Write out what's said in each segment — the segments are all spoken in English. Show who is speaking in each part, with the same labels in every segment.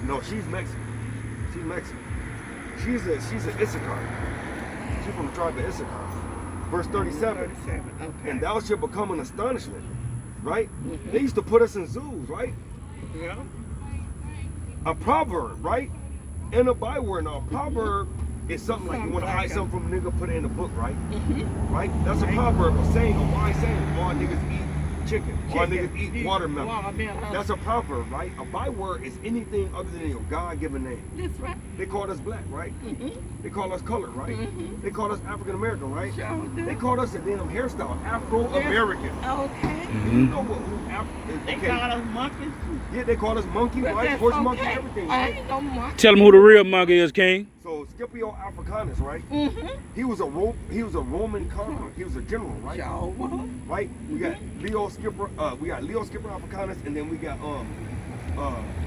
Speaker 1: No, she's Mexican. She's Mexican. She's an Issachar. She's from the tribe of Issachar. Verse 37.
Speaker 2: Okay.
Speaker 1: And thou shalt become an astonishment, right? They used to put us in zoos, right?
Speaker 2: Yeah.
Speaker 1: A proverb, right? And a byword. Now, a proverb is something like you want to hide something from a nigga, put it in a book, right? Right? That's a proverb, a saying, a wise saying. All niggas eat chicken. All niggas eat watermelon. That's a proverb, right? A byword is anything other than your God-given name.
Speaker 2: That's right.
Speaker 1: They called us black, right? They called us colored, right? They called us African American, right?
Speaker 2: Sure do.
Speaker 1: They called us a damn hairstyle, Afro-American.
Speaker 2: Okay.
Speaker 1: You know what?
Speaker 2: They call us monkeys too.
Speaker 1: Yeah, they called us monkey,
Speaker 2: But
Speaker 1: right?
Speaker 2: that's
Speaker 1: Horse
Speaker 2: okay.
Speaker 1: monkey, everything,
Speaker 2: I
Speaker 1: right?
Speaker 2: ain't no monkey.
Speaker 3: Tell them who the real monkey is, King.
Speaker 1: So Scipio Africanus, right? He was a Roman conqueror. He was a general, right?
Speaker 2: Sure was.
Speaker 1: Right? We got Leo Skipper Africanus, and then we got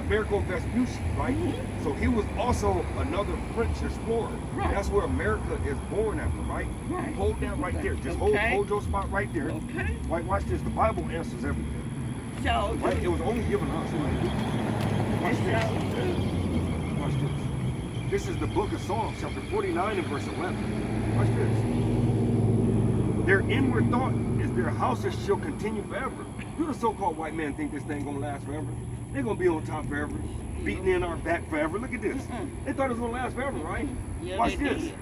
Speaker 1: Amerigo Vespucci, right? So he was also another French explorer.
Speaker 2: Right.
Speaker 1: That's where America is born after, right?
Speaker 2: Right.
Speaker 1: Hold that right there. Just hold your spot right there.
Speaker 2: Okay.
Speaker 1: Right, watch this. The Bible answers everything.
Speaker 2: Sure
Speaker 1: Right? It was only given us, right? Watch this. Watch this. This is the book of Psalms, chapter 49 and verse 11. Watch this. Their inward thought is their houses shall continue forever. Do the so-called white man think this thing gonna last forever? They're gonna be on top forever, beating in our back forever. Look at this. They thought it was gonna last forever, right?
Speaker 2: Yeah,
Speaker 1: Watch
Speaker 2: they
Speaker 1: this.
Speaker 2: did.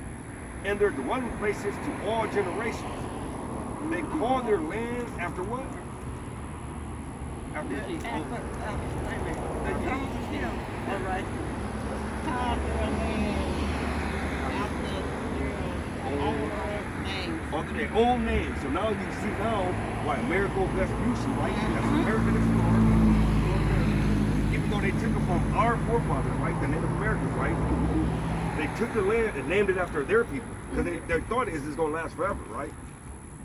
Speaker 1: And their dwelling places to all generations. They call their lands after what? After
Speaker 2: All right.
Speaker 1: After their own name. So now you see now why Amerigo Vespucci, right? That's an American explorer. Even though they took it from our forefathers, right? The Native Americans, right? They took the land and named it after their people. Because they thought it's going to last forever, right?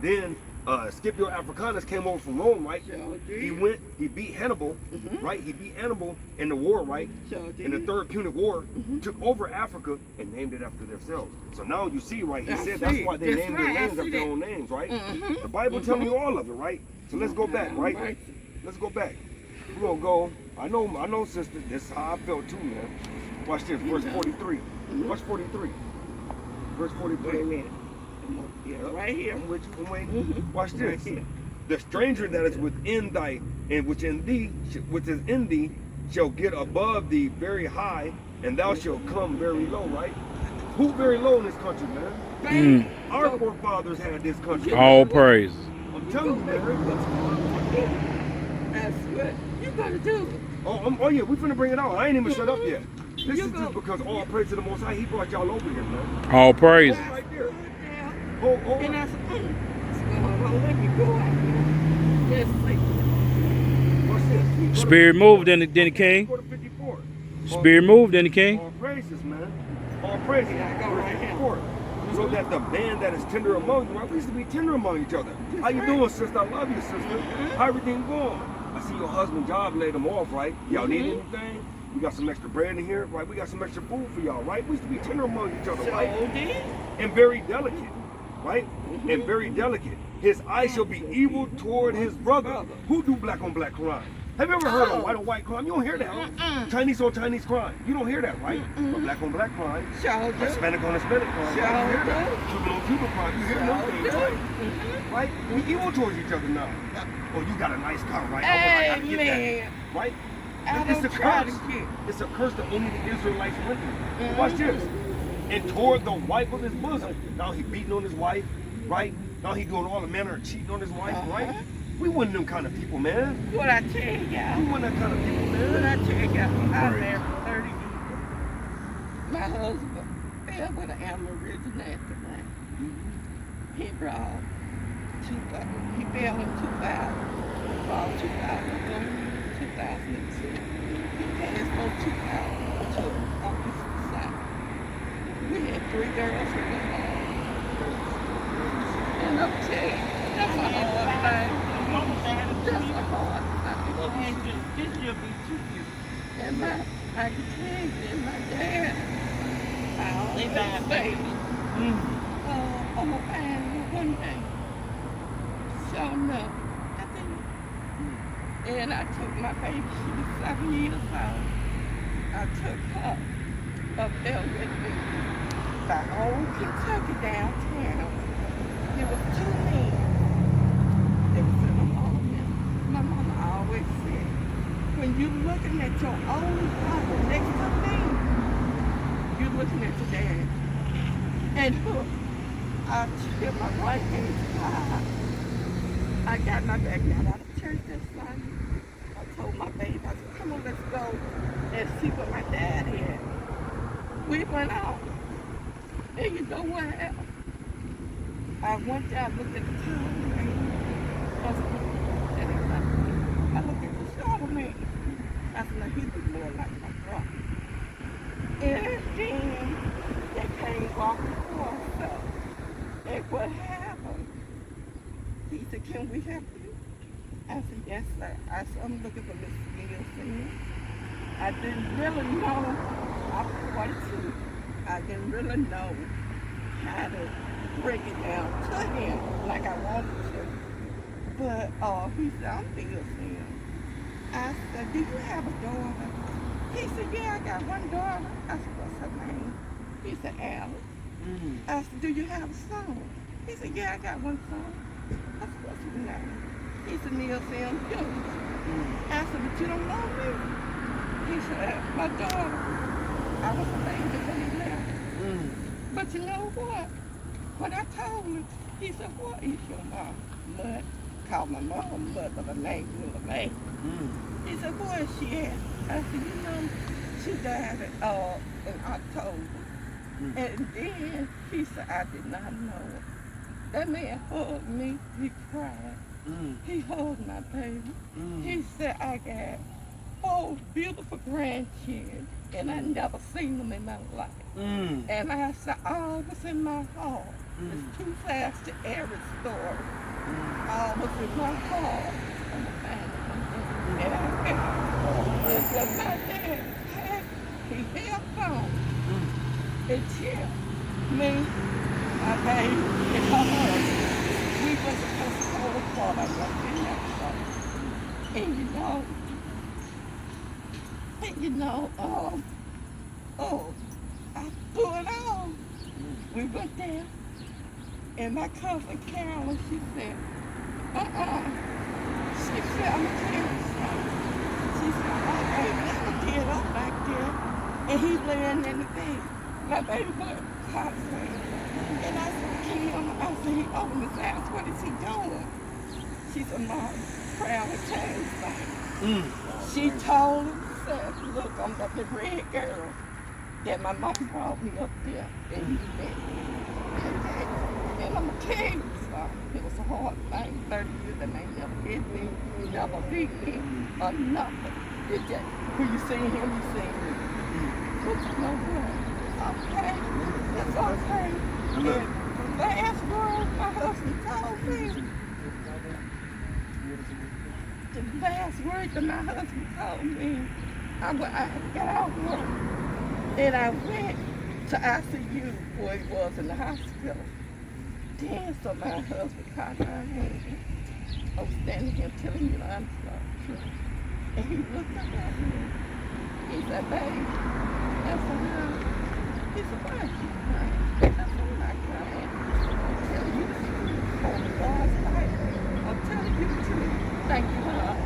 Speaker 1: Then Scipio Africanus came over from Rome, right? He beat Hannibal, right? He beat Hannibal in the war, right? In the Third Punic War, took over Africa and named it after themselves. So now you see, right? He said that's why they named their lands after their own names, right? The Bible tells you all of it, right? So let's go back, right? Let's go back. We're gonna go. I know, sister. This is how I felt too, man. Watch this, verse 43. Watch 43. Verse 43.
Speaker 2: Yeah, right here.
Speaker 1: Watch this. The stranger that is within thy, and which is in thee, shall get above thee very high, and thou shalt come very low, right? Who very low in this country, man? Our forefathers had this country.
Speaker 3: All praise.
Speaker 1: I'm telling you, man.
Speaker 2: That's what you gotta do.
Speaker 1: Oh yeah, we finna bring it out. I ain't even shut up yet. This is just because all praise to the Most High. He brought y'all over here, man.
Speaker 3: All praise.
Speaker 1: Right there.
Speaker 2: And I said, let me go out here. Just like,
Speaker 1: What's this?
Speaker 3: Spirit moved in the king.
Speaker 1: Go to 54.
Speaker 3: Spirit moved in the king.
Speaker 1: All praises, man. All praises.
Speaker 2: Yeah, I go right here.
Speaker 1: 54. So that the man that is tender among you, right? We used to be tender among each other. How you doing, sister? I love you, sister. How everything going? I see your husband job laid him off, right? Y'all need anything? We got some extra bread in here, right? We got some extra food for y'all, right? We used to be tender among each other, right? And very delicate, right? And very delicate. His eye shall be evil toward his brother. Who do black on black crime? Have you ever heard of white on white crime? You don't hear that. Chinese on Chinese crime. You don't hear that, right? But black on black crime. Hispanic on Hispanic crime. Right? You hear that? Cuban on Cuban crime. You hear those things, right? Right? We evil towards each other now. Oh, you got a nice car, right? I gotta get that. Right? It's a curse. It's a curse that only the Israelites went through. Watch this. And toward the wife of his bosom. Now he beating on his wife, right? Now he doing all the manner of cheating on his wife, right? We wasn't them kind of people, man.
Speaker 2: What I tell you,
Speaker 1: We wasn't that kind of people, man.
Speaker 2: what I tell you, I was there for 30 years. My husband fell with an aneurysm after that. He brought 2000. He fell in 2000. About 2001, 2002. He passed for 2002 on the side. We had 3 girls with him. And I'm telling you, that's a hard thing. That's a hard thing. This should be 2 years. And I can tell you, my dad, they died, baby. I'm a fan one day. So no, I think. And I took my baby, she was 7 years old. I took her up there with me by old Kentucky downtown. There was two men that was in the morning. My mama always said, when you're looking at your own father next to me, you're looking at your dad. And look, I took my right hand side. I got my back out of church that Sunday. I told my baby, I said, come on, let's go and see what my dad is. We went out. And you know what happened? I went there, I looked at the tall man. I said, that ain't like me. I looked at the shorter man. I said, now he was more like my brother. And then they came walking across us. And what happened? He said, can we help you? I said, yes, sir. I said, I'm looking for Miss Nielsen. I didn't really know. I was 42. I didn't really know how to break it down to him like I wanted to. But he said, I'm Nielsen. I said, do you have a daughter? He said, yeah, I got one daughter. I said, what's her name? He said, Alice. I said, do you have a son? He said, yeah, I got one son. I said, what's his name? He said, Nielsen Jones. I said, but you don't know me. He said, my daughter. I was a baby when he left. But you know what? When I told him, he said, what is your mom? Mud. Called my mom Mud, but her name was May. He said, where is she at? I said, you know, she died in October. And then he said, I did not know it. That man hugged me, he cried. He hugged my baby. He said, I got 4 beautiful grandchildren, and I never seen them in my life. And I said, all was in my heart. It's too fast to every story. All was in my heart. And I felt it was my dad. He held on. Until me, my baby, and my husband, we were supposed to go to Florida. I was in that Florida. And you know, I threw it on. We went there, and my cousin Carolyn, she said, she said, I'm going to tell you something. She said, oh, baby, I'm going to get up back there. And he's laying in the bed. My baby was coughing. And I said, Kim, I said, he opened his eyes. What is he doing? She said, Mom, proud of thing. She told him, said, look, I'm the red girl that my mom brought me up there. And he met me. And I'm going to tell you something. It was a hard thing. 30 years and they never hit me, never beat me, or nothing. It just, when you see him, you see me. But you know what? Okay, it's okay. And the last word my husband told me, the last word that my husband told me, I got out of work and I went to ICU where he was in the hospital. Then so my husband caught my hand. I was standing here telling you the truth. And he looked up at me. He said, babe, that's enough. He said, why is she crying? I said, I'm not crying. I'm telling you the truth. Holy God's life. I'm telling you the truth. Thank you, God.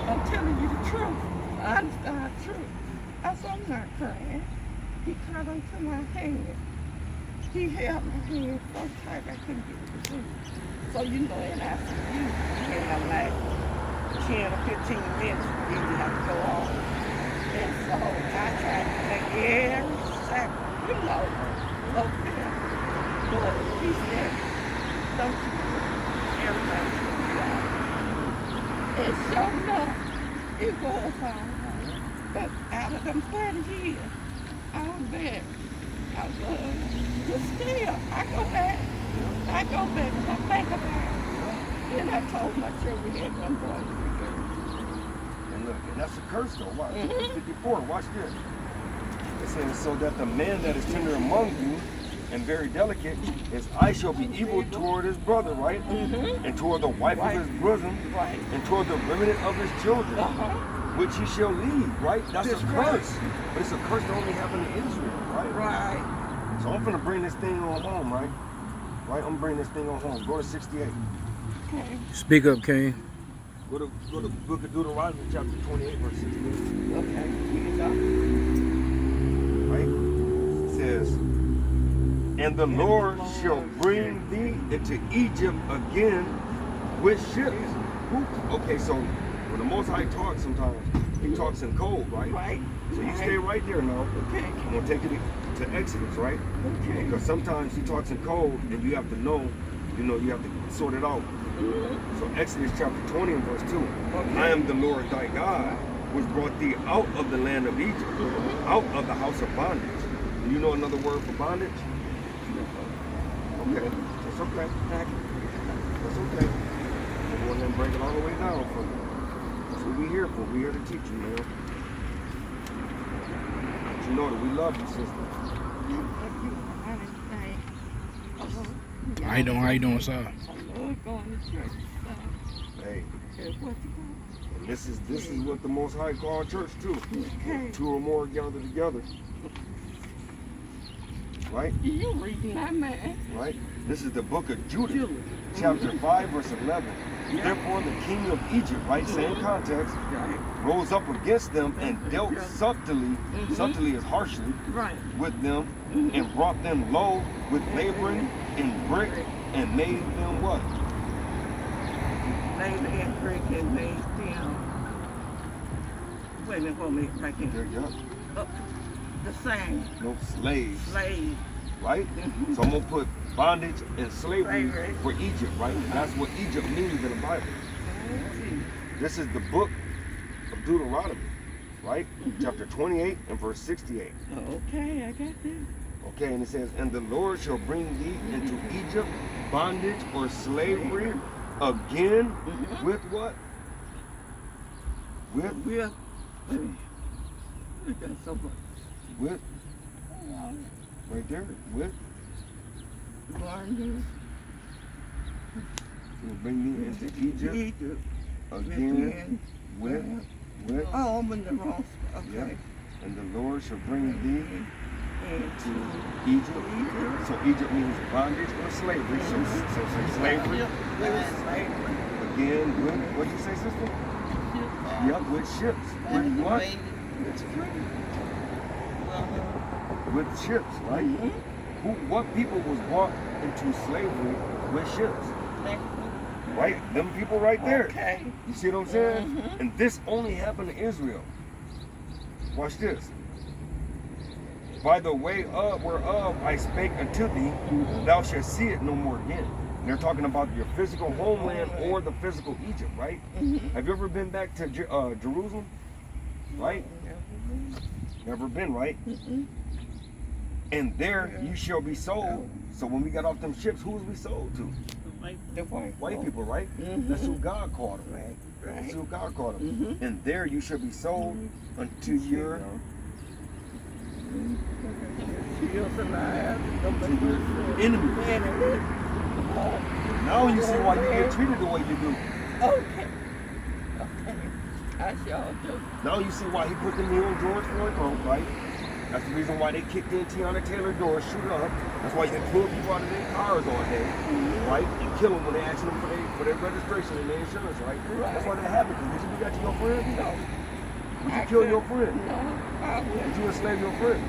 Speaker 2: I'm telling you the truth. I understand the truth. I said, I'm not crying. He caught onto my hand. He held my hand so tight I couldn't get it to move. So you know, in ICU, in like 10 or 15 minutes, you have to go off. And so I tried to make every second, you know, up there. But he said, don't you do it. Everybody's going to be out. And sure enough, it was all right. But out of them 30 years, I was there. I was. But still, I go back. I go back and I think about it. And I told my children we had one boy and 3 girls.
Speaker 1: And look, and that's a curse though. Watch. 54, watch this. It says, so that the man that is tender among you and very delicate is I shall be evil toward his brother, right? And toward the wife of his bosom, and toward the remnant of his children. which he shall lead, right? That's
Speaker 2: That's
Speaker 1: a
Speaker 2: right.
Speaker 1: curse. But it's a curse that only happened to Israel, right?
Speaker 2: Right.
Speaker 1: So I'm gonna bring this thing on home, right? Right, I'm bringing this thing on home. Go to 68.
Speaker 2: Okay.
Speaker 3: Speak up, King.
Speaker 1: Go to book of Deuteronomy, chapter 28, verse 68.
Speaker 2: Okay. Here you go.
Speaker 1: Right? It says, and the Lord shall bring thee into Egypt again with ships. Okay, so when the Most High talks sometimes, he talks in code, right?
Speaker 2: Right.
Speaker 1: So you stay right there now.
Speaker 2: Okay.
Speaker 1: I'm gonna take you to Exodus, right?
Speaker 2: Okay.
Speaker 1: Because sometimes he talks in code and you have to know, you have to sort it out. So Exodus chapter 20 and verse 2.
Speaker 2: Okay.
Speaker 1: I am the Lord thy God, which brought thee out of the land of Egypt, out of the house of bondage. Do you know another word for bondage? Okay, that's okay. That's okay. I'm going to break it all the way down for you. That's what we're here for. We're here to teach you, man. But you know that we love you, sister.
Speaker 3: How you doing, sir?
Speaker 2: I love going to church.
Speaker 1: Hey,
Speaker 2: What's it called?
Speaker 1: and this is what the Most High called church too.
Speaker 2: Okay.
Speaker 1: Two or more gathered together. Right?
Speaker 2: You reading that man?
Speaker 1: Right? This is the book of Judah, chapter 5, verse 11. Therefore the king of Egypt, right? Same context, rose up against them and dealt subtly is harshly,
Speaker 2: Right.
Speaker 1: with them, and brought them low with laboring and brick, and made them what?
Speaker 2: They and brick and made them. Wait a minute for me. Right
Speaker 1: There
Speaker 2: here.
Speaker 1: you go.
Speaker 2: The same.
Speaker 1: No slaves,
Speaker 2: Slave.
Speaker 1: right? So I'm gonna put bondage and slavery
Speaker 2: Slavery.
Speaker 1: for Egypt, right? That's what Egypt means in the Bible. This is the book of Deuteronomy, right? Chapter 28 and verse 68.
Speaker 2: Okay, I got this.
Speaker 1: Okay, and it says, and the Lord shall bring thee into Egypt, bondage or slavery, again, with what? With,
Speaker 2: We're got so much.
Speaker 1: with, right there, with,
Speaker 2: Bondage.
Speaker 1: will bring thee into Egypt,
Speaker 2: Egypt.
Speaker 1: again, with,
Speaker 2: Oh, I'm in the wrong spot.
Speaker 1: yeah,
Speaker 2: Okay.
Speaker 1: and the Lord shall bring thee
Speaker 2: And
Speaker 1: to Egypt. So Egypt means bondage or slavery. So say slavery.
Speaker 2: slavery.
Speaker 1: Again, with, what did you say, sister? Yep, with ships. With what? With ships, right? What people was brought into slavery with ships? Right? Them people right there.
Speaker 2: Okay.
Speaker 1: You see what I'm saying? And this only happened to Israel. Watch this. By the way of whereof I spake unto thee, thou shalt see it no more again. And they're talking about your physical homeland or the physical Egypt, right? Have you ever been back to Jerusalem? Right? Never been, right? And there you shall be sold. So when we got off them ships, who was we sold to?
Speaker 2: The white
Speaker 1: White people, right? That's who God called them. That's who God called them. And there you shall be sold unto your enemy. Now you see why you get treated the way you do.
Speaker 2: Okay. I sure do.
Speaker 1: Now you see why he put the knee on George Floyd throat, right? That's the reason why they kicked in Tiana Taylor doors, shoot her up. That's why you can pull people out of their cars all day, right? And kill them when they ask them for their registration and their insurance, right? That's why that happened. Did you do that to your friend?
Speaker 2: No.
Speaker 1: Would you kill your friend?
Speaker 2: No, I
Speaker 1: Did
Speaker 2: wouldn't.
Speaker 1: you enslave your friend?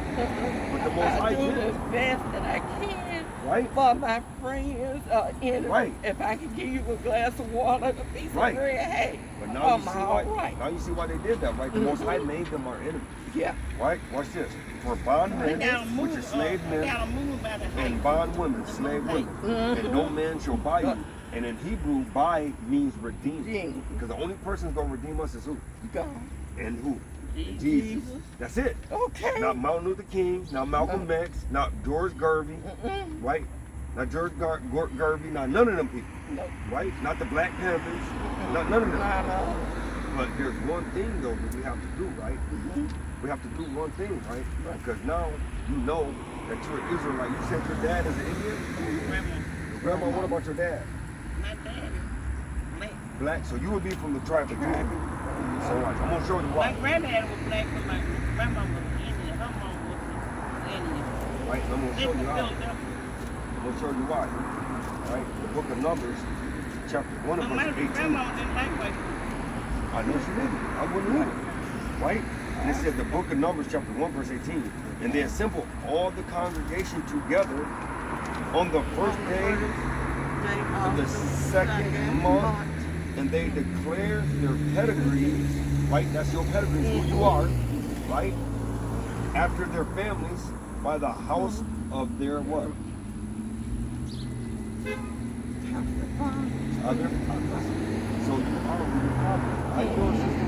Speaker 1: But the Most
Speaker 2: I
Speaker 1: High
Speaker 2: do
Speaker 1: did
Speaker 2: the
Speaker 1: it,
Speaker 2: best that I can
Speaker 1: right?
Speaker 2: for my friends.
Speaker 1: Right.
Speaker 2: If I can give you a glass of water and a piece
Speaker 1: Right.
Speaker 2: of bread, hey,
Speaker 1: But now you
Speaker 2: I'm
Speaker 1: see
Speaker 2: all
Speaker 1: why.
Speaker 2: right.
Speaker 1: Now you see why they did that, right? The Most High made them our enemy,
Speaker 2: Yeah.
Speaker 1: right? Watch this. For bondmen, which is slave men, and bond women, slave women, and no man shall buy you. And in Hebrew, buy means redeem. Because the only person who's gonna redeem us is who?
Speaker 2: God.
Speaker 1: And who? Jesus. That's it.
Speaker 2: Okay.
Speaker 1: Not Martin Luther King, not Malcolm X, not George Garvey, right? Not George Garvey, not none of them people,
Speaker 2: No.
Speaker 1: right? Not the Black Panthers, not none of them.
Speaker 2: No.
Speaker 1: But there's one thing though that we have to do, right? We have to do one thing, right? Because now you know that you're an Israelite. You said your dad is an Indian? Your grandma, what about your dad?
Speaker 2: My daddy.
Speaker 1: Black. So you would be from the tribe of Judah. So like, I'm gonna show you
Speaker 4: My
Speaker 1: why.
Speaker 4: granddad was black, but my grandma was Indian. Her mom was Indian.
Speaker 1: Right? I'm gonna
Speaker 4: They
Speaker 1: show
Speaker 4: from
Speaker 1: you how.
Speaker 4: Philadelphia.
Speaker 1: I'm gonna show you why. Right? The book of Numbers, chapter 1
Speaker 4: But
Speaker 1: and
Speaker 4: my
Speaker 1: verse 18.
Speaker 4: grandma didn't like white people.
Speaker 1: I know she didn't. I wouldn't either. Right? And it says the book of Numbers, chapter 1, verse 18. And they assembled all the congregation together on the first day of the second month, and they declare their pedigrees, right? That's your pedigree, who you are, right? After their families, by the house of their what? Other fathers. So you are who your father is. How you doing, sister?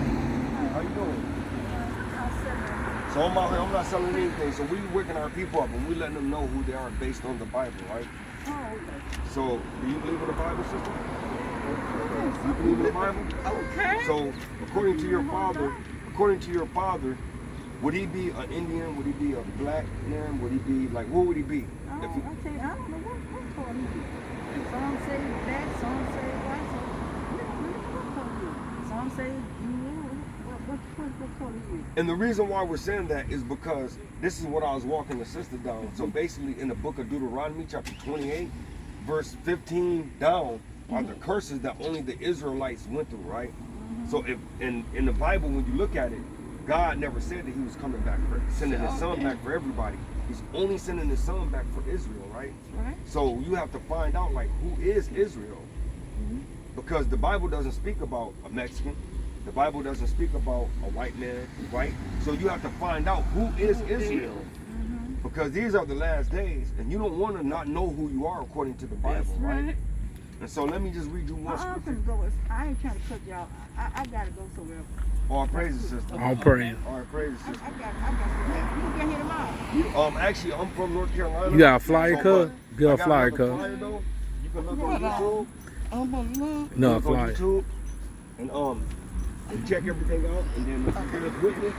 Speaker 1: How you doing? So I'm out here, I'm not selling anything. So we waking our people up and we letting them know who they are based on the Bible, right? So do you believe in the Bible, sister? You believe in the Bible?
Speaker 2: Okay.
Speaker 1: So according to your father, would he be an Indian? Would he be a black man? Would he be like, what would he be?
Speaker 5: Oh,
Speaker 1: If he,
Speaker 5: I tell you, I don't know what color he is. Some say black, some say white, so we don't really know what color he is. Some say what color he is.
Speaker 1: and the reason why we're saying that is because this is what I was walking the sister down. So basically in the book of Deuteronomy, chapter 28, verse 15 down, are the curses that only the Israelites went through, right? So if in the Bible, when you look at it, God never said that he was coming back for sending his son back for everybody. He's only sending his son back for Israel, right?
Speaker 2: Right.
Speaker 1: So you have to find out like who is Israel. Because the Bible doesn't speak about a Mexican. The Bible doesn't speak about a white man, right? So you have to find out who is Israel. Because these are the last days, and you don't want to not know who you are according to the Bible,
Speaker 2: That's
Speaker 1: right?
Speaker 2: right.
Speaker 1: And so let me just read you one
Speaker 5: I'm
Speaker 1: scripture.
Speaker 5: finna go. I ain't trying to cut y'all. I gotta go somewhere.
Speaker 1: All praises, sister.
Speaker 3: All praise.
Speaker 1: All praises,
Speaker 5: I
Speaker 1: sister.
Speaker 5: got to You can get here tomorrow.
Speaker 1: Actually, I'm from North Carolina.
Speaker 3: You got a flyer,
Speaker 1: So,
Speaker 3: cuz?
Speaker 1: but
Speaker 3: Got
Speaker 1: I
Speaker 3: a
Speaker 1: got
Speaker 3: flyer,
Speaker 1: another
Speaker 3: cuz?
Speaker 1: flyer, though. You can look on
Speaker 2: What,
Speaker 1: YouTube.
Speaker 2: I'm gonna look.
Speaker 3: No, a
Speaker 1: Look on
Speaker 3: flyer.
Speaker 1: YouTube, and you check everything out, and then if you're with me,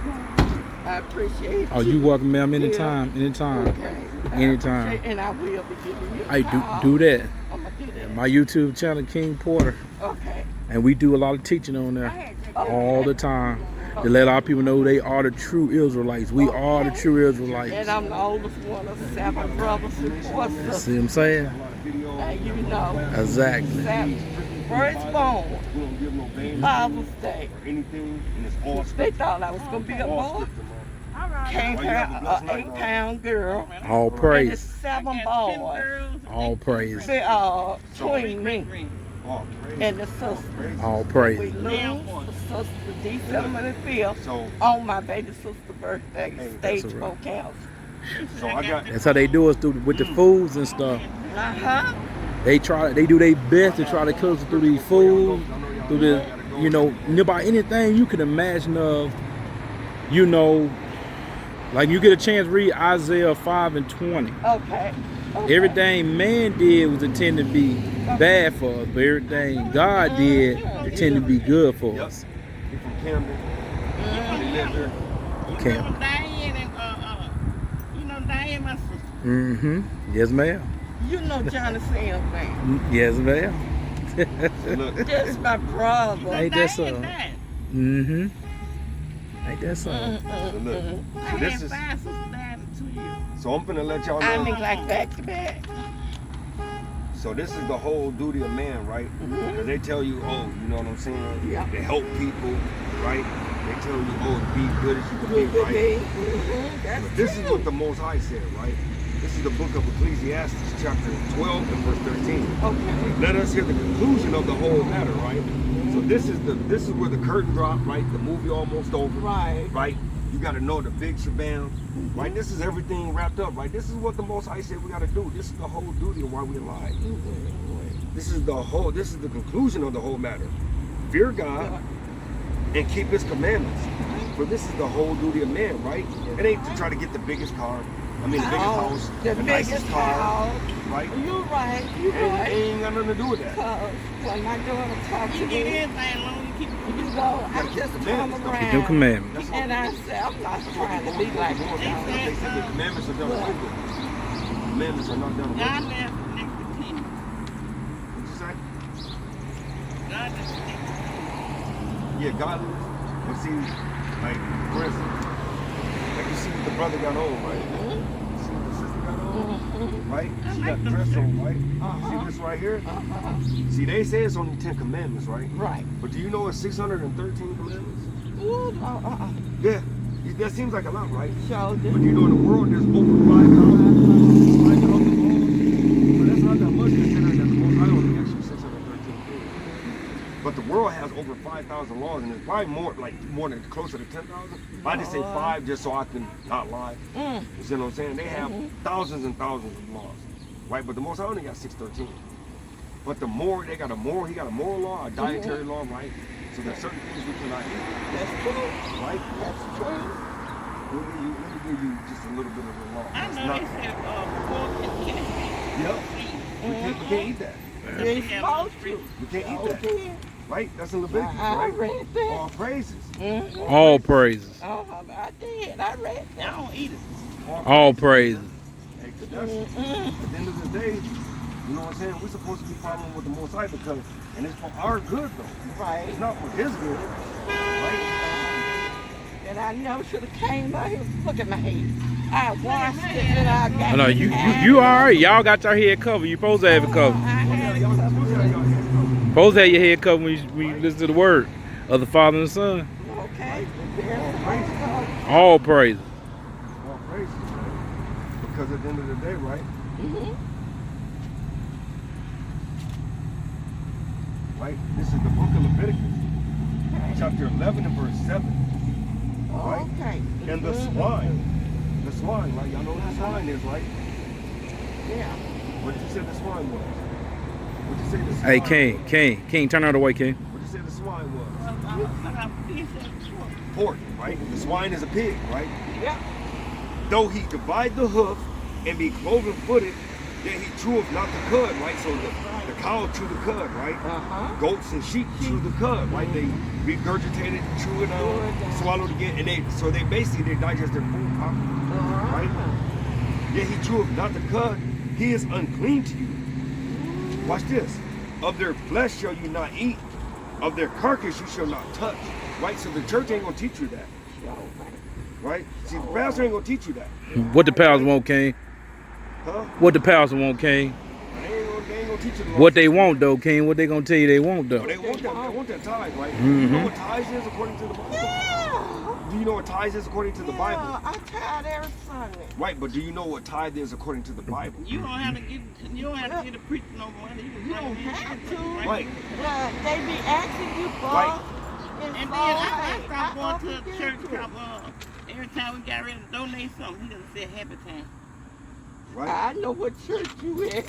Speaker 2: I appreciate it.
Speaker 3: Oh, you welcome, ma'am, anytime, anytime,
Speaker 2: Okay.
Speaker 3: anytime.
Speaker 2: And I will be giving you a
Speaker 3: Hey,
Speaker 2: call.
Speaker 3: do that.
Speaker 2: I'm gonna do that.
Speaker 3: My YouTube channel, King Porter,
Speaker 2: Okay.
Speaker 3: and we do a lot of teaching on
Speaker 5: I
Speaker 3: there
Speaker 5: had to
Speaker 3: all the time to let our people know they are the true Israelites. We are the true Israelites.
Speaker 2: And I'm the oldest one of 7 brothers and 4 sisters.
Speaker 3: See what I'm saying?
Speaker 1: a lot of videos.
Speaker 2: And you know,
Speaker 3: Exactly.
Speaker 2: 7. Firstborn,
Speaker 1: We don't give no names
Speaker 2: Father's Day.
Speaker 1: or anything, and it's all
Speaker 2: They
Speaker 1: scripture.
Speaker 2: thought I was gonna be a
Speaker 1: All
Speaker 2: boy.
Speaker 1: scripture, man.
Speaker 5: All right.
Speaker 2: Came
Speaker 1: Well, you
Speaker 2: here
Speaker 1: have a blessed
Speaker 2: an
Speaker 1: night,
Speaker 2: 8-pound girl.
Speaker 3: All
Speaker 2: And it's
Speaker 3: praise.
Speaker 2: 7
Speaker 4: I got 10
Speaker 2: boys.
Speaker 4: girls.
Speaker 3: All praise.
Speaker 2: Between me
Speaker 1: All praises.
Speaker 2: and the sister.
Speaker 1: Praises.
Speaker 3: All
Speaker 2: We
Speaker 3: praise.
Speaker 2: lose the sister December the 5th
Speaker 1: So,
Speaker 2: on my baby sister's birthday,
Speaker 1: Hey,
Speaker 2: stage
Speaker 3: that's
Speaker 2: 4 cancer.
Speaker 1: so I got.
Speaker 3: That's how they do us with the foods and stuff.
Speaker 2: Uh-huh.
Speaker 3: They do their best to try to kill us through these foods, through the, about anything you can imagine of, like you get a chance to read Isaiah 5 and 20.
Speaker 2: Okay.
Speaker 3: Everything man did was intended to be bad for us, but everything God did intended to be good for
Speaker 1: Yep.
Speaker 3: us.
Speaker 1: He from Camden. They live here.
Speaker 3: Okay.
Speaker 4: Diane and Diane, my sister.
Speaker 3: Mm-hmm. Yes, ma'am.
Speaker 2: You know Johnny Sam's man.
Speaker 3: Yes, ma'am.
Speaker 1: Look,
Speaker 2: That's my brother.
Speaker 3: Ain't that so?
Speaker 4: Diane died.
Speaker 3: Mm-hmm. Ain't that so?
Speaker 1: so look.
Speaker 4: I
Speaker 1: So
Speaker 4: had
Speaker 1: this is.
Speaker 4: 5 sisters died in 2 years.
Speaker 1: So I'm finna let y'all
Speaker 2: I
Speaker 1: know.
Speaker 2: mean like back to back.
Speaker 1: So this is the whole duty of man, right? Because they tell you, oh, you know what I'm saying?
Speaker 2: Yeah.
Speaker 1: To help people, right? They tell you, oh, to be good as you can be, right?
Speaker 2: That's
Speaker 1: But this is what the Most High said, right? This is the book of Ecclesiastes, chapter 12 and verse 13.
Speaker 2: okay.
Speaker 1: Let us hear the conclusion of the whole matter, right? So this is where the curtain dropped, right? The movie almost over,
Speaker 2: Right.
Speaker 1: right? You got to know the big shabam, right? This is everything wrapped up, right? This is what the Most High said we got to do. This is the whole duty of why we're alive. This is the conclusion of the whole matter. Fear God and keep His commandments. For this is the whole duty of man, right? It ain't to try to get the biggest car. I mean, the biggest house,
Speaker 2: The
Speaker 1: nicest
Speaker 2: biggest
Speaker 1: car,
Speaker 2: house.
Speaker 1: right?
Speaker 2: You're right. You're
Speaker 1: It
Speaker 2: right.
Speaker 1: ain't got nothing to do with that.
Speaker 2: Because when my daughter talked
Speaker 4: You
Speaker 2: to
Speaker 4: get
Speaker 2: me,
Speaker 4: anything long you keep
Speaker 2: you know, I
Speaker 1: gotta keep
Speaker 2: just
Speaker 1: the
Speaker 2: come
Speaker 1: commandments, though.
Speaker 3: Keep them
Speaker 2: around
Speaker 3: commandments.
Speaker 1: That's all.
Speaker 2: and I said, I'm not trying to be like
Speaker 1: They
Speaker 2: you.
Speaker 1: said the commandments are done away with. Commandments are not done away
Speaker 4: God
Speaker 1: with.
Speaker 4: left next to 10.
Speaker 1: What'd you say?
Speaker 4: God left next to 10.
Speaker 1: Yeah, God lives. But see, like, for instance, like you see what the brother got on, right? You see what the sister got on, right? She got the dress on, right? See this right here? See, they say it's only 10 commandments, right?
Speaker 2: Right.
Speaker 1: But do you know it's 613 commandments?
Speaker 2: Ooh,
Speaker 1: Yeah. That seems like a lot, right?
Speaker 2: Sure
Speaker 1: But
Speaker 2: do.
Speaker 1: you know, in the world, there's over 5,000 laws. So that's not that much considering that the Most High only actually 613 things. But the world has over 5,000 laws, and it's probably more than closer to 10,000. I just say 5 just so I can not lie. You see what I'm saying? They have thousands and thousands of laws, right? But the Most High only got 613. But the more, he got a moral law, a dietary law, right? So there's certain things we cannot eat,
Speaker 2: That's true.
Speaker 1: right?
Speaker 2: That's true.
Speaker 1: Let me give you just a little bit of the law.
Speaker 4: I
Speaker 1: It's
Speaker 4: know
Speaker 1: not-
Speaker 4: they said pork and chicken.
Speaker 1: Yep. We can't eat that.
Speaker 2: You ain't supposed to.
Speaker 1: We can't eat that.
Speaker 2: Okay.
Speaker 1: Right? That's in Leviticus,
Speaker 2: I
Speaker 1: right?
Speaker 2: read that.
Speaker 1: All praises.
Speaker 3: All praises.
Speaker 2: Oh, I did. I read
Speaker 4: I
Speaker 2: that.
Speaker 4: don't eat it.
Speaker 3: All praises.
Speaker 1: Hey, 'cause that's, at the end of the day, you know what I'm saying? We're supposed to be following with the Most High because, and it's for our good though.
Speaker 2: Right.
Speaker 1: It's not for his good. Right?
Speaker 2: And I never should have came out here. Look at my head. I washed it and I got
Speaker 3: I know you all right. Y'all got your head covered. You supposed to have it covered.
Speaker 2: I had it covered.
Speaker 3: Supposed to have your head covered when you listen to the word of the Father and the Son.
Speaker 2: Okay.
Speaker 3: All praises.
Speaker 1: All praises, right? Because at the end of the day, right? Right? This is the book of Leviticus, chapter 11 and verse 7. Right?
Speaker 2: Okay.
Speaker 1: And the swine, right? Y'all know what the swine is, right?
Speaker 2: Yeah.
Speaker 1: What did you say the swine was? What did you say the swine
Speaker 3: Hey,
Speaker 1: was?
Speaker 3: King, turn out the way, King.
Speaker 1: What did you say the swine was?
Speaker 4: I got fish and pork.
Speaker 1: Pork, right? The swine is a pig, right?
Speaker 2: Yeah.
Speaker 1: Though he divide the hoof and be cloven footed, yet he cheweth not the cud, right? So the cow chew the cud, right? Goats and sheep chew the cud, right? They regurgitate it, chew it out, swallow it again, and they basically digest their food properly, right? Yet he cheweth not the cud, he is unclean to you. Watch this. Of their flesh shall you not eat, of their carcass you shall not touch, right? So the church ain't gonna teach you that, right? See, the pastor ain't gonna teach you that,
Speaker 3: What the pastor want, King?
Speaker 1: huh?
Speaker 3: What the pastor want, King?
Speaker 1: They ain't gonna teach you the law.
Speaker 3: What they want though, King? What they gonna tell you they want though?
Speaker 1: But they want that tithe, right? You know what tithes is according to the Bible?
Speaker 2: Yeah.
Speaker 1: Do you know what tithes is according to the Bible?
Speaker 2: Yeah, I tried every Sunday.
Speaker 1: Right, but do you know what tithe is according to the Bible?
Speaker 4: You don't have to get a preacher no money.
Speaker 2: You don't have to.
Speaker 1: Right.
Speaker 2: They be asking you for
Speaker 1: Right.
Speaker 4: And then I stopped going to a church every time we got ready to donate something, he just said happy time.
Speaker 1: Right?
Speaker 2: I know what church you at.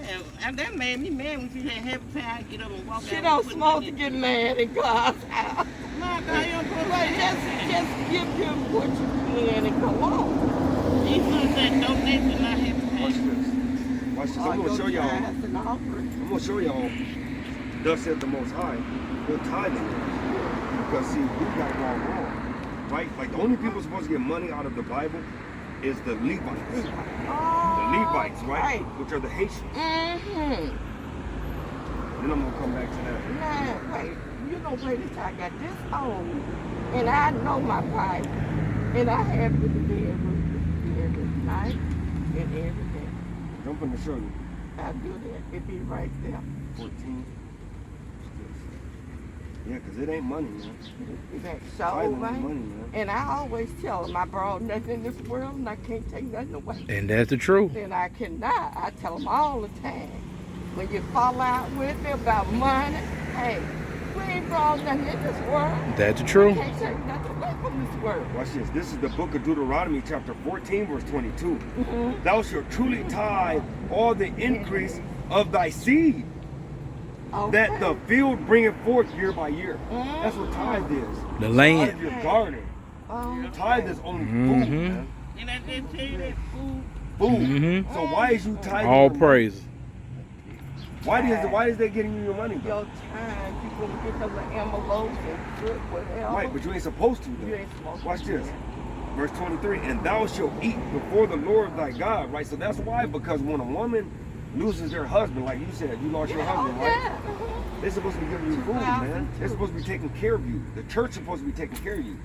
Speaker 4: Yeah, and that made me mad when she said happy time, I get up and walk out.
Speaker 2: She
Speaker 4: and
Speaker 2: don't
Speaker 4: put
Speaker 2: supposed
Speaker 4: it
Speaker 2: to
Speaker 4: in.
Speaker 2: get mad in God's house.
Speaker 4: No, God, you don't supposed to
Speaker 2: But
Speaker 4: say that.
Speaker 2: just give him what you can and go on.
Speaker 4: He should have said donation, not happy
Speaker 1: Watch
Speaker 4: time.
Speaker 1: this. Watch this. I'm gonna show y'all.
Speaker 2: Tithes and offerings.
Speaker 1: I'm gonna show y'all. Thus said the Most High. What tithing is. Because see, we got it all wrong. Right? Like the only people supposed to get money out of the Bible is the Levites. The Levites, right? Which are the Haitians.
Speaker 2: Mm-hmm.
Speaker 1: Then I'm gonna come back to that.
Speaker 2: Man, wait. You know, wait until I got this on. And I know my Bible. And I have it every night and every day.
Speaker 1: I'm gonna show you.
Speaker 2: I do that. It be right there.
Speaker 1: 14. Yeah, because it ain't money, man.
Speaker 2: That
Speaker 1: Tithing
Speaker 2: so
Speaker 1: ain't
Speaker 2: right.
Speaker 1: money, man.
Speaker 2: And I always tell them I brought nothing in this world and I can't take nothing away.
Speaker 3: And that's the truth.
Speaker 2: And I cannot. I tell them all the time. When you fall out with me about money, hey, we ain't brought nothing in this world.
Speaker 3: That's the truth.
Speaker 2: Can't take nothing away from this world.
Speaker 1: Watch this. This is the book of Deuteronomy, chapter 14, verse 22. Thou shalt truly tithe all the increase of thy seed, that the field bringeth forth year by year. That's what tithe is.
Speaker 3: The
Speaker 1: Out
Speaker 3: land.
Speaker 1: of your garden. Tithe is only food, man.
Speaker 4: And I did tell you that food.
Speaker 1: Food. So why is you tithing?
Speaker 3: All
Speaker 1: your money?
Speaker 3: praises.
Speaker 1: Why is they getting you your money,
Speaker 2: Your
Speaker 1: though?
Speaker 2: time, you gonna get them envelopes and good whatever.
Speaker 1: Right, but you ain't supposed to,
Speaker 2: You
Speaker 1: though.
Speaker 2: ain't supposed to
Speaker 1: Watch
Speaker 2: do
Speaker 1: this.
Speaker 2: that.
Speaker 1: Verse 23, and thou shalt eat before the Lord thy God, right? So that's why, because when a woman loses their husband, like you said, you lost your husband, right? They're supposed to be giving you food, man. They're supposed to be taking care of you. The church is supposed to be taking care of you,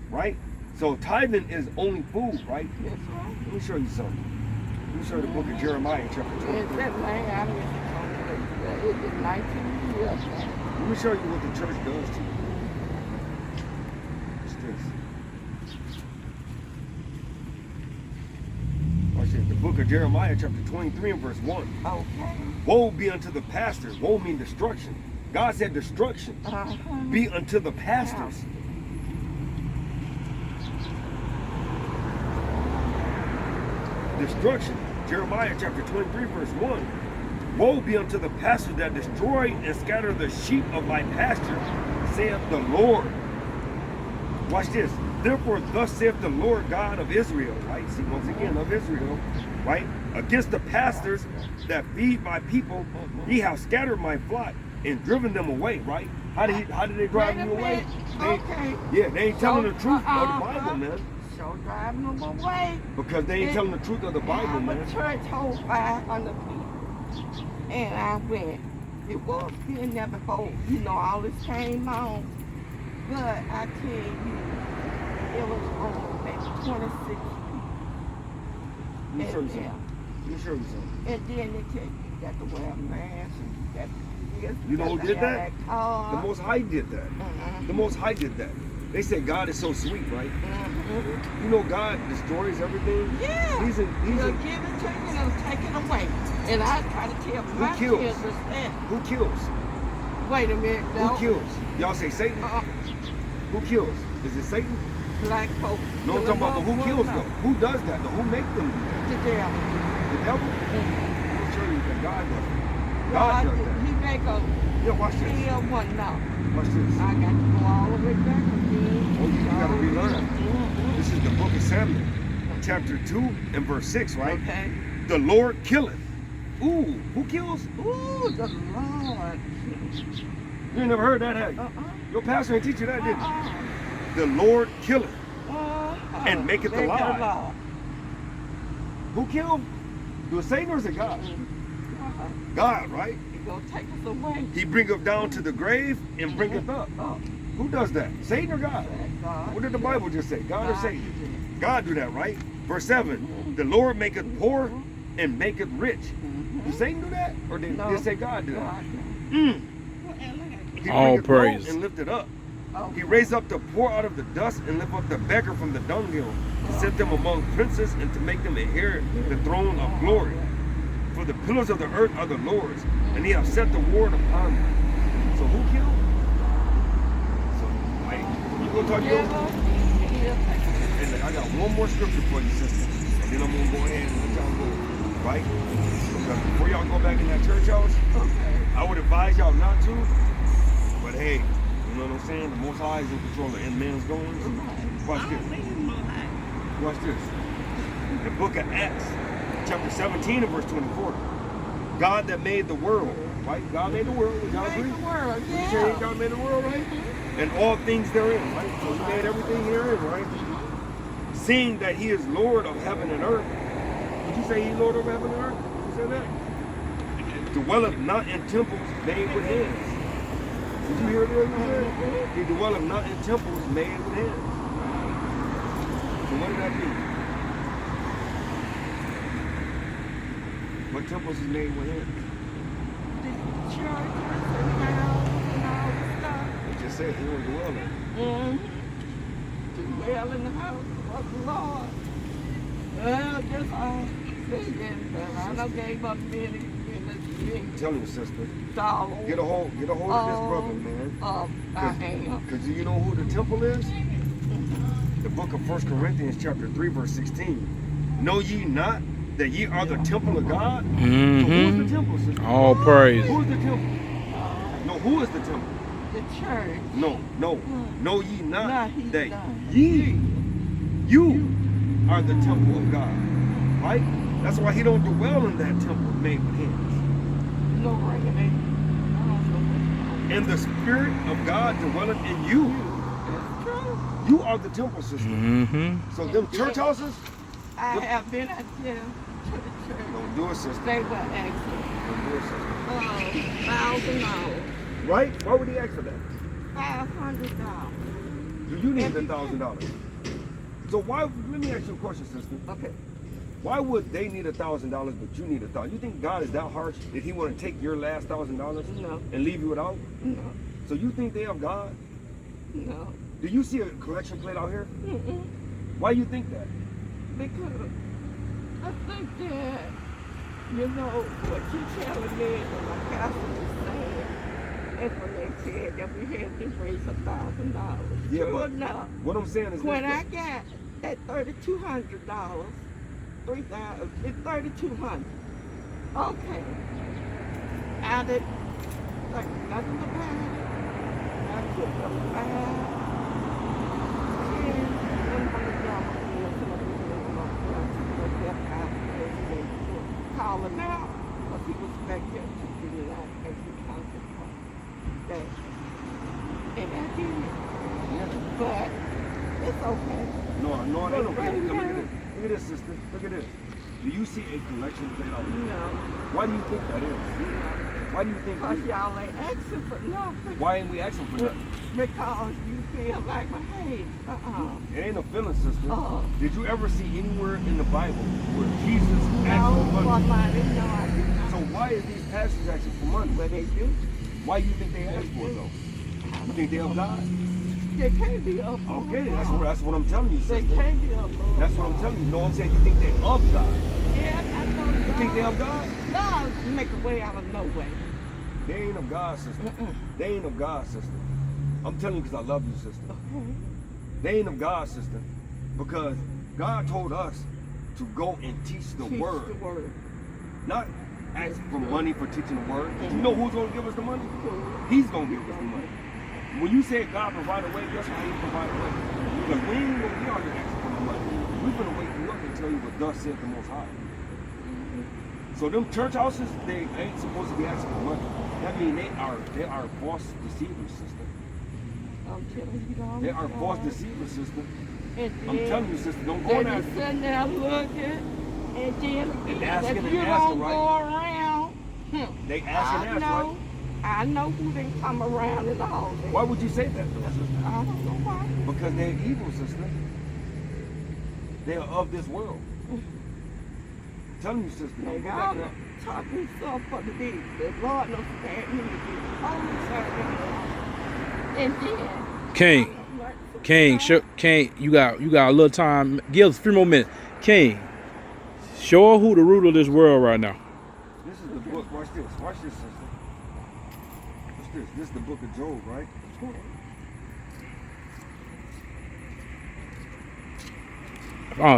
Speaker 1: right? So tithing is only food, right?
Speaker 2: That's right.
Speaker 1: Let me show you something. Let me show you the book of Jeremiah, chapter 23.
Speaker 2: It's that land I miss it is 19 years now.
Speaker 1: Let me show you what the church does to you. What's this? Watch this. The book of Jeremiah, chapter 23 and verse 1.
Speaker 2: Okay.
Speaker 1: Woe be unto the pastors. Woe means destruction. God said destruction be unto the pastors. Destruction. Jeremiah chapter 23 verse 1. Woe be unto the pastors that destroy and scatter the sheep of my pasture, saith the Lord. Watch this. Therefore, thus saith the Lord God of Israel, right? See, once again, of Israel, right? Against the pastors that feed my people, ye have scattered my flock and driven them away, right? How did they drive you away? They ain't telling the truth of the Bible, man.
Speaker 2: So driving them away.
Speaker 1: Because they ain't telling the truth of the Bible, man.
Speaker 2: The church holds 500 people. And I went. It was been there before, all this came on. But I tell you, it was on maybe 26 people.
Speaker 1: Let me show you something. Let me show you something.
Speaker 2: And then they tell you got to wear a mask and you got to this.
Speaker 1: You know who did that?
Speaker 2: The
Speaker 1: The Most High did that. The Most High did that. They say God is so sweet, right? You know God destroys everything.
Speaker 2: Yeah.
Speaker 1: He'll
Speaker 2: give it to you and take it away. And I try to tell my
Speaker 1: kills?
Speaker 2: kids that.
Speaker 1: Who kills?
Speaker 2: Wait a minute. No.
Speaker 1: Who kills? Y'all say Satan? Who kills? Is it Satan?
Speaker 2: Black folks.
Speaker 1: No, I'm talking about the who kills though. Who does that? The who make them do that?
Speaker 2: The devil.
Speaker 1: The devil? I'll show you that God does it. God does that.
Speaker 2: He make a
Speaker 1: Yeah, watch this.
Speaker 2: real one now.
Speaker 1: Watch this.
Speaker 2: I got to go all the way back again.
Speaker 1: Oh, you gotta relearn. This is the book of Samuel, chapter 2 and verse 6, right?
Speaker 2: Okay.
Speaker 1: The Lord killeth. Ooh, who kills?
Speaker 2: Ooh, the Lord.
Speaker 1: You ain't never heard that, have you? Your pastor ain't teach you that, did he? The Lord killeth and maketh alive. Who killed? Was it Satan or is it God? God, right?
Speaker 2: He gonna take us away.
Speaker 1: He bringeth down to the grave and bringeth up. Who does that? Satan or God?
Speaker 2: God.
Speaker 1: What did the Bible just say? God or Satan? God do that, right? Verse 7. The Lord maketh poor and maketh rich. Did Satan do that? Or did it say God do that? He
Speaker 3: All
Speaker 1: bringeth low
Speaker 3: praise.
Speaker 1: and lift it up. He raised up the poor out of the dust and lift up the beggar from the dunghill, to set them among princes and to make them inherit the throne of glory. For the pillars of the earth are the Lord's, and he hath set the word upon them. So who killed? So, like, you go talk to your... And I got one more scripture for you, sister, and then I'm gonna go ahead and let y'all go, right? Because before y'all go back in that church house, I would advise y'all not to, but hey, you know what I'm saying? The Most High is in control of end man's goings. Watch this. Watch this. The book of Acts, chapter 17 and verse 24. God that made the world, right? God made the world. Would y'all agree? God made the world, right? And all things therein, right? So he made everything herein, right? Seeing that he is Lord of heaven and earth. Did you say he's Lord of heaven and earth? You said that? Dwelleth not in temples made with hands. Did you hear that? He dwelleth not in temples made with hands. So what did that mean? What temples is made with hands?
Speaker 2: The churches and houses and all the stuff.
Speaker 1: They just said he don't dwell there.
Speaker 2: To dwell in the house of the Lord. Well, just all saying that I done gave up many.
Speaker 1: I'm telling you, sister.
Speaker 2: Dollar.
Speaker 1: Get a hold of this brother, man.
Speaker 2: I am.
Speaker 1: Because you know who the temple is? The book of 1 Corinthians chapter 3 verse 16. Know ye not that ye are the temple of God? So who's the temple, sister?
Speaker 3: All praise.
Speaker 1: Who's the temple? No, who is the temple?
Speaker 2: The church.
Speaker 1: No. Know ye not that
Speaker 2: not.
Speaker 1: you are the temple of God. Right? That's why he don't dwell in that temple made with hands.
Speaker 2: No ring, man.
Speaker 1: And the Spirit of God dwelleth in you.
Speaker 2: That's true.
Speaker 1: You are the temple, sister. So them church houses,
Speaker 2: I have been out there. to the church.
Speaker 1: Don't do it, sister.
Speaker 2: They were asking
Speaker 1: Don't do it, sister.
Speaker 2: $1,000.
Speaker 1: Right? Why would he ask for that?
Speaker 2: $500.
Speaker 1: Do you need $1,000? So why? Let me ask you a question, sister.
Speaker 2: Okay.
Speaker 1: Why would they need $1,000 but you need $1,000? You think God is that harsh? Did He want to take your last $1,000
Speaker 2: No.
Speaker 1: and leave you without?
Speaker 2: No.
Speaker 1: So you think they have God?
Speaker 2: No.
Speaker 1: Do you see a collection plate out here?
Speaker 2: Mm-mm.
Speaker 1: Why you think that?
Speaker 2: Because I think that, you know, what you're telling me and my pastor was saying, and when they said that we had to raise $1,000.
Speaker 1: Yeah,
Speaker 2: True
Speaker 1: but
Speaker 2: enough.
Speaker 1: what I'm saying is
Speaker 2: When
Speaker 1: this,
Speaker 2: I got that $3,200, it's $3,200. Okay. I didn't think nothing about it. I took the call him out, because he was back there to do it out as he concentrated. That. And I did. But it's okay.
Speaker 1: no, it ain't okay.
Speaker 2: Right
Speaker 1: Look
Speaker 2: now.
Speaker 1: at this. Look at this, sister. Look at this. Do you see a collection plate out here?
Speaker 2: No.
Speaker 1: Why do you think that is? Why do you think
Speaker 2: Because
Speaker 1: we,
Speaker 2: y'all ain't asking for nothing.
Speaker 1: why ain't we asking for that?
Speaker 2: Because you feel like, well, hey,
Speaker 1: It ain't no feeling, sister.
Speaker 2: Uh-uh.
Speaker 1: Did you ever see anywhere in the Bible where Jesus asked
Speaker 2: No,
Speaker 1: for
Speaker 2: for
Speaker 1: money?
Speaker 2: money, no, I did not.
Speaker 1: So why is these pastors asking for money?
Speaker 2: But they do.
Speaker 1: Why do you think they ask for it though? You think they have God?
Speaker 2: They can't be up.
Speaker 1: Okay, that's what I'm telling you,
Speaker 2: They
Speaker 1: sister.
Speaker 2: can't be up.
Speaker 1: That's what I'm telling you. No, I'm saying you think they of God.
Speaker 2: Yeah, I know.
Speaker 1: You think they of God?
Speaker 2: God make a way out of no way.
Speaker 1: They ain't of God, sister. They ain't of God, sister. I'm telling you because I love you, sister.
Speaker 2: Okay.
Speaker 1: They ain't of God, sister. Because God told us to go and teach the
Speaker 2: Teach
Speaker 1: word.
Speaker 2: the word.
Speaker 1: Not ask for money for teaching the word. You know who's going to give us the money? He's going to give us the money. When you say God provide a way, guess how He provide a way? Because we ain't going to be out here asking for the money. We're going to wake you up and tell you what thus said the Most High. So them church houses, they ain't supposed to be asking for money. That means they are false deceivers, sister.
Speaker 2: I'm telling you, don't.
Speaker 1: They are false deceivers, sister.
Speaker 2: And
Speaker 1: I'm
Speaker 2: then
Speaker 1: telling you, sister, don't go
Speaker 2: they
Speaker 1: there.
Speaker 2: be sitting there looking, and then
Speaker 1: And asking
Speaker 2: if
Speaker 1: and
Speaker 2: you
Speaker 1: asking,
Speaker 2: don't
Speaker 1: right?
Speaker 2: go around,
Speaker 1: They ask and
Speaker 2: I
Speaker 1: ask,
Speaker 2: know,
Speaker 1: right?
Speaker 2: I know who didn't come around and all that.
Speaker 1: Why would you say that, though, sister?
Speaker 2: I don't know why.
Speaker 1: Because they're evil, sister. They are of this world. I'm telling you, sister,
Speaker 2: Now,
Speaker 1: don't go
Speaker 2: y'all
Speaker 1: back there.
Speaker 2: taught me stuff for the deed. The Lord knows that me to be holy servant. And then
Speaker 3: King, King, you got a little time. Give us a few more minutes. King, show her who the ruler of this world right now.
Speaker 1: This is the book. Watch this. Watch this, sister. Watch this. This is the book of Job, right?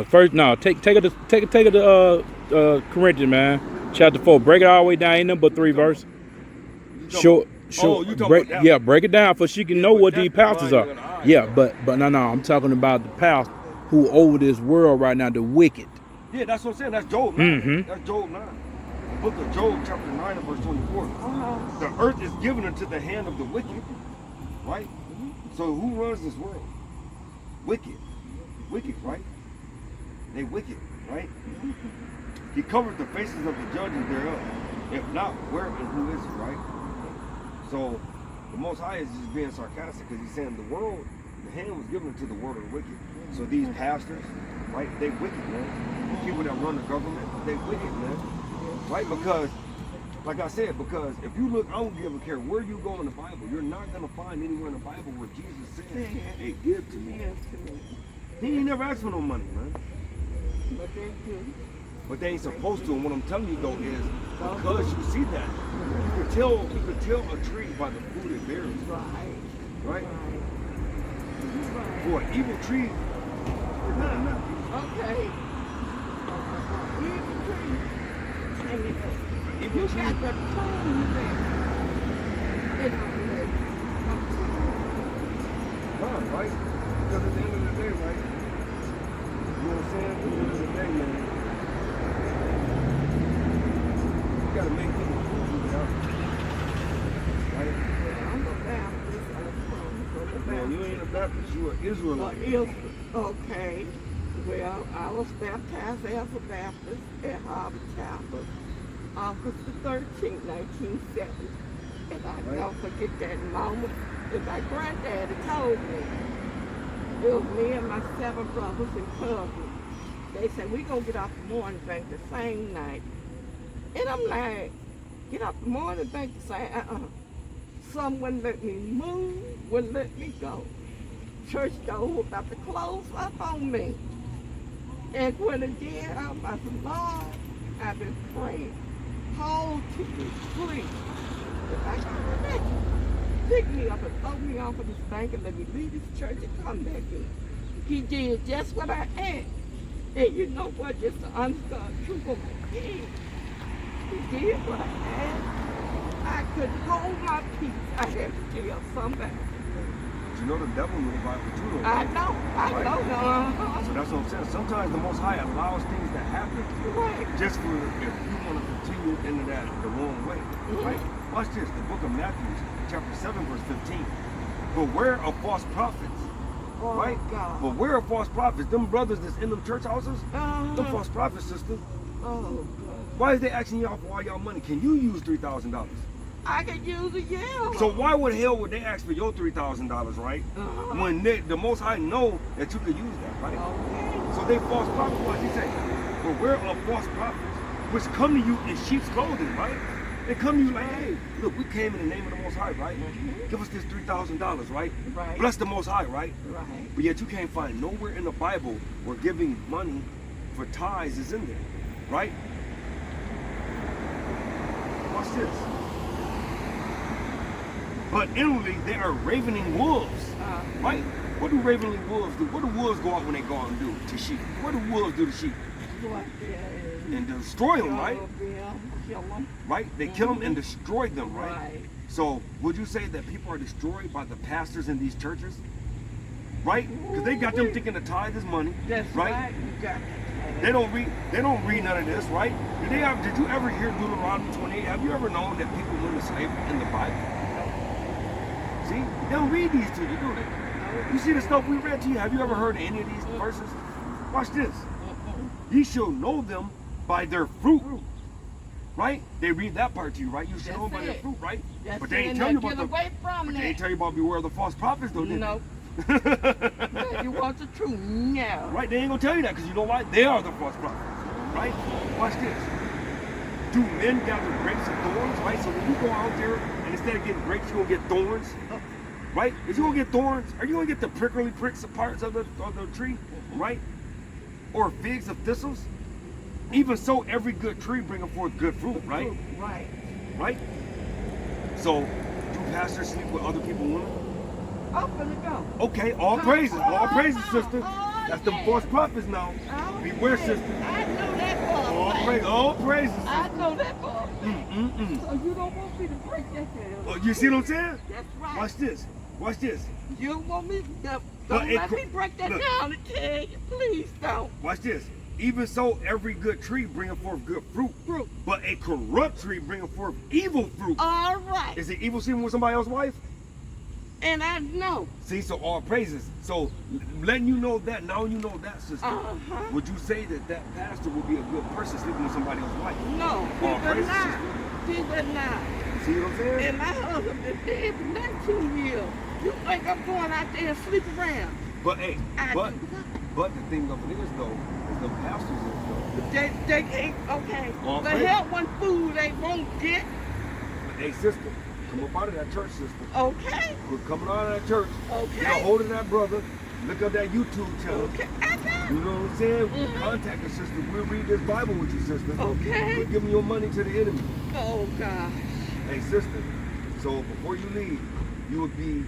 Speaker 3: First, no, take it to Corinthians, man. Chapter 4. Break it all the way down. Ain't nothing but 3 verses.
Speaker 1: You talking
Speaker 3: break,
Speaker 1: about that
Speaker 3: yeah,
Speaker 1: one.
Speaker 3: break it down for she can
Speaker 1: Yeah,
Speaker 3: know
Speaker 1: but
Speaker 3: what
Speaker 1: that's
Speaker 3: these pastors
Speaker 1: the
Speaker 3: are.
Speaker 1: one, all right,
Speaker 3: Yeah,
Speaker 1: bro.
Speaker 3: but no, I'm talking about the pastor who over this world right now, the wicked.
Speaker 1: Yeah, that's what I'm saying. That's Job 9.
Speaker 3: Mhm.
Speaker 1: That's Job 9. The book of Job, chapter 9 and verse 24. The earth is given into the hand of the wicked. Right? So who runs this world? Wicked. Wicked, right? They wicked, right? He covered the faces of the judges thereof. If not, where and who is he, right? So the Most High is just being sarcastic because he's saying the world, the hand was given to the world of the wicked. So these pastors, right, they wicked, man. People that run the government, they wicked, man. Right? Because, like I said, because if you look, I don't give a care where you go in the Bible, you're not going to find anywhere in the Bible where Jesus said, hey, give to me. He ain't never asked for no money, man.
Speaker 2: But they do.
Speaker 1: But they ain't supposed to. And what I'm telling you though is because you see that, you can tell a tree by the fruit it bears. Right? For an evil tree, it's not enough.
Speaker 2: Okay.
Speaker 1: Evil
Speaker 2: You
Speaker 1: tree.
Speaker 2: got the tone there.
Speaker 1: Fine, right? Because at the end of the day, right? You know what I'm saying? At the end of the day, man, you gotta make people food out. Right?
Speaker 2: I'm a Baptist.
Speaker 1: No, you ain't a Baptist, you an Israelite.
Speaker 2: Okay. Well, I was baptized as a Baptist at Harvard Chapel, August the 13th, 1970. And I never forget that moment that my granddaddy told me. It was me and my 7 brothers and cousins. They said, we gonna get off the morning bank the same night. And I'm like, get off the morning bank the same, Some wouldn't let me move, wouldn't let me go. Church door was about to close up on me. And when again, I said, Lord, I've been praying. Hold to me, please. If I got religion, pick me up and throw me off of this bank and let me leave this church and come back in. He did just what I asked. And you know what? Just the honest God truth of my head. He did what I asked. I could hold my peace. I had to tell somebody.
Speaker 1: You know the devil knew about it too, though,
Speaker 2: I
Speaker 1: right?
Speaker 2: know.
Speaker 1: So that's what I'm saying. Sometimes the Most High allows things to happen
Speaker 2: Right.
Speaker 1: just for if you want to continue into that the wrong way, right? Watch this. The book of Matthew, chapter 7, verse 15. Beware of false prophets,
Speaker 2: Oh,
Speaker 1: right?
Speaker 2: God.
Speaker 1: Beware of false prophets. Them brothers that's in them church houses, them
Speaker 2: Uh-huh.
Speaker 1: false prophets, sister.
Speaker 2: Oh, God.
Speaker 1: Why is they asking y'all for all y'all money? Can you use $3,000?
Speaker 2: I could use a yell.
Speaker 1: So why would hell would they ask for your $3,000, right?
Speaker 2: Uh-huh.
Speaker 1: When the Most High know that you could use that, right?
Speaker 2: Okay.
Speaker 1: So they false prophets, like he said. Beware of false prophets, which come to you in sheep's clothing, right? They come to you like, hey, look, we came in the name of the Most High, right? Give us this $3,000, right?
Speaker 2: Right.
Speaker 1: Bless the Most High, right?
Speaker 2: Right.
Speaker 1: But yet you can't find nowhere in the Bible where giving money for tithes is in there, right? Watch this. But inwardly, they are ravening wolves, right? What do ravening wolves do? What do wolves go out when they go out and do to sheep? What do wolves do to sheep?
Speaker 2: Go out there
Speaker 1: And destroy them, right?
Speaker 2: Kill them.
Speaker 1: Right? They kill them and destroy them, right?
Speaker 2: Right.
Speaker 1: So would you say that people are destroyed by the pastors in these churches? Right? Because they got them thinking the tithe is money.
Speaker 2: That's
Speaker 1: right?
Speaker 2: right. You got it.
Speaker 1: They don't read none of this, right? Did you ever hear Deuteronomy 28? Have you ever known that people went to slavery in the Bible? See? They don't read these to you, do they? You see the stuff we read to you? Have you ever heard any of these verses? Watch this. Ye shall know them by their fruit. Right? They read that part to you, right? You should know them by their fruit, right?
Speaker 2: That's
Speaker 1: But they ain't
Speaker 2: it.
Speaker 1: tell you
Speaker 2: Now
Speaker 1: about
Speaker 2: get away from
Speaker 1: but they
Speaker 2: that.
Speaker 1: ain't tell you about beware of the false prophets, though, did
Speaker 2: No.
Speaker 1: they?
Speaker 2: You want the truth? No.
Speaker 1: Right? They ain't gonna tell you that because you know why? They are the false prophets. Right? Watch this. Do men gather grapes and thorns? Right? So when you go out there and instead of getting grapes, you're gonna get thorns. Right? If you're gonna get thorns, are you gonna get the prickly pricks of parts of the tree? Right? Or figs of thistles? Even so, every good tree bringeth forth good fruit, right?
Speaker 2: Right.
Speaker 1: Right? So, do pastors sleep with other people's women?
Speaker 2: Up and go.
Speaker 1: Okay, all praises, sister. That's the false prophets now. Beware, sister.
Speaker 2: I know that
Speaker 1: All praises, sister.
Speaker 2: I know that boy.
Speaker 1: Mm-mm-mm.
Speaker 2: So you don't want me to break that down.
Speaker 1: Oh, you see what I'm saying?
Speaker 2: That's right.
Speaker 1: Watch this. Watch this.
Speaker 2: You don't want me to
Speaker 1: But
Speaker 2: don't
Speaker 1: it
Speaker 2: let
Speaker 1: cr-
Speaker 2: me break that
Speaker 1: look.
Speaker 2: down and tell you. Please don't.
Speaker 1: Watch this. Even so, every good tree bringeth forth good fruit. But a corrupt tree bringeth forth evil fruit.
Speaker 2: All right.
Speaker 1: Is it evil sleeping with somebody else's wife?
Speaker 2: And I know.
Speaker 1: See, so all praises. So letting you know that, now you know that, sister.
Speaker 2: Uh-huh.
Speaker 1: Would you say that that pastor would be a good person sleeping with somebody else's wife?
Speaker 2: No. He
Speaker 1: All
Speaker 2: would
Speaker 1: praises,
Speaker 2: not.
Speaker 1: sister.
Speaker 2: He would not.
Speaker 1: See what I'm saying?
Speaker 2: And my husband been dead for 19 years. You think I'm going out there and sleep around?
Speaker 1: But hey,
Speaker 2: I
Speaker 1: but
Speaker 2: do not.
Speaker 1: but the thing of it is though, is the pastors is though.
Speaker 2: They can't, okay.
Speaker 1: All
Speaker 2: The
Speaker 1: praise.
Speaker 2: help one food they won't get.
Speaker 1: Hey sister, come up out of that church, sister.
Speaker 2: Okay.
Speaker 1: Quit coming out of that church.
Speaker 2: Okay.
Speaker 1: Get a hold of that brother. Look up that YouTube channel.
Speaker 2: Okay. I got
Speaker 1: You
Speaker 2: it.
Speaker 1: know what I'm saying?
Speaker 2: Mhm.
Speaker 1: Contact the sister. We'll read this Bible with you, sister.
Speaker 2: Okay.
Speaker 1: Quit giving your money to the enemy.
Speaker 2: Oh, God.
Speaker 1: Hey sister, so before you leave, you would be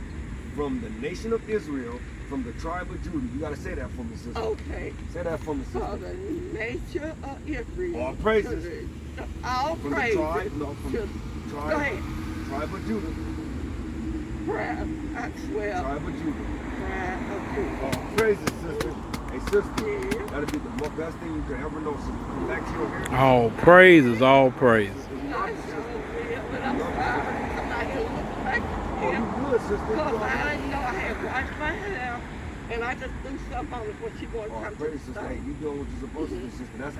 Speaker 1: from the nation of Israel, from the tribe of Judah. You gotta say that for me, sister.
Speaker 2: Okay.
Speaker 1: Say that for me,
Speaker 2: For
Speaker 1: sister.
Speaker 2: the nature of Israel.
Speaker 1: All praises.
Speaker 2: All
Speaker 1: From
Speaker 2: praises.
Speaker 1: the tribe, no, from the
Speaker 2: to
Speaker 1: tribe,
Speaker 2: Go ahead.
Speaker 1: tribe of Judah.
Speaker 2: Prayer. I swear.
Speaker 1: Tribe of Judah.
Speaker 2: Prayer of Judah.
Speaker 1: All praises, sister. Hey, sister,
Speaker 2: Yeah.
Speaker 1: that'd be the best thing you could ever know, sister. Come back to your hair.
Speaker 3: All praises, all praises.
Speaker 2: I sure will, but I'm sorry. I'm not here to look like
Speaker 1: Oh,
Speaker 2: him.
Speaker 1: you good, sister.
Speaker 2: Because I didn't know I had washed my hair And I just threw something on her when she wanted to
Speaker 1: Oh,
Speaker 2: come to
Speaker 1: praise
Speaker 2: the
Speaker 1: sister.
Speaker 2: store.
Speaker 1: Hey, you doing what you're supposed to do, sister. That's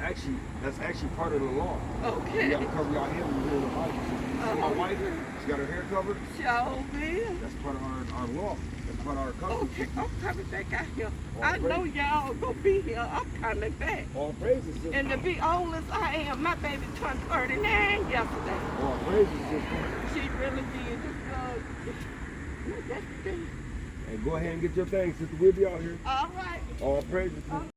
Speaker 1: actually part of the law. You
Speaker 2: Okay.
Speaker 1: gotta cover your hair when you're in the Bible, sister. See my wife? She got her hair covered.
Speaker 2: Show me.
Speaker 1: That's part of our law. That's part of our custom,
Speaker 2: Okay,
Speaker 1: sister.
Speaker 2: I'm coming back out here.
Speaker 1: All
Speaker 2: I know
Speaker 1: praise.
Speaker 2: y'all gonna be here. I'm coming back.
Speaker 1: All praises, sister.
Speaker 2: And to be old as I am, my baby turned 39 yesterday.
Speaker 1: All praises, sister.
Speaker 2: She really did. That's the thing.
Speaker 1: Hey, go ahead and get your things, sister. We'll be out here.
Speaker 2: All right.
Speaker 1: All praises, sister.